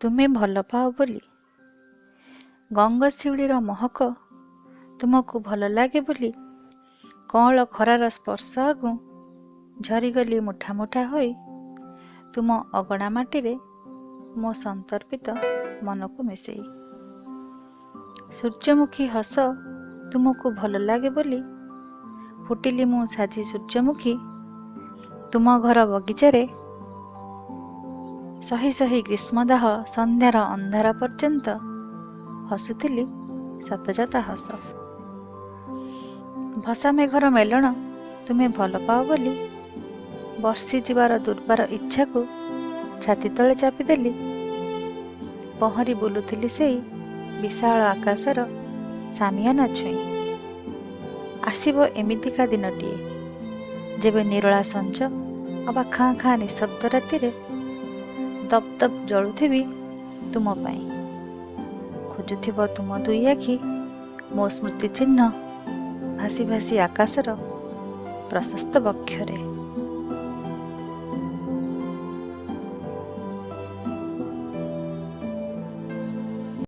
ତୁମେ ଭଲ ପାଅ ବୋଲି। ଗଙ୍ଗଶିଉଳିର ମହକ ତୁମକୁ ଭଲ ଲାଗେ ବୋଲି କଅଁଳ ଖରାର ସ୍ପର୍ଶ ଆଗୁ ଝରିଗଲି ମୁଠା ମୁଠା ହୋଇ ତୁମ ଅଗଣା ମାଟିରେ ମୋ ସନ୍ତର୍ପିତ ମନକୁ ମିଶେଇ। ସୂର୍ଯ୍ୟମୁଖୀ ହସ ତୁମକୁ ଭଲ ଲାଗେ ବୋଲି ଫୁଟିଲି ମୁଁ ସାଜି ସୂର୍ଯ୍ୟମୁଖୀ ତୁମ ଘର ବଗିଚାରେ। ସହି ସହି ଗ୍ରୀଷ୍ମଦାହ ସନ୍ଧ୍ୟାର ଅନ୍ଧାର ପର୍ଯ୍ୟନ୍ତ ହସୁଥିଲି ସତଯାତା ହସ। ଭସା ମେଘର ମେଲଣ ତୁମେ ଭଲ ପାଅ ବୋଲି ବର୍ଷିଯିବାର ଦୁର୍ବାର ଇଚ୍ଛାକୁ ଛାତି ତଳେ ଚାପିଦେଲି। ପହଁରି ବୁଲୁଥିଲି ସେଇ ବିଶାଳ ଆକାଶର ସାମିଆନା ଛୁଇଁ। ଆସିବ ଏମିତିକା ଦିନଟିଏ ଯେବେ ନିରୋଳା ସଞ୍ଜ ଅବା ଖାଁ ଖାଁ ନିଶବ୍ଦ ରାତିରେ ଦପ୍ ଦପ୍ ଜଳୁଥିବି ତୁମ ପାଇଁ। ଖୋଜୁଥିବ ତୁମ ଦୁଇ ଆଖି ମୋ ସ୍ମୃତି ଚିହ୍ନ ଭାସି ଭାସି ଆକାଶର ପ୍ରଶସ୍ତ ବକ୍ଷରେ।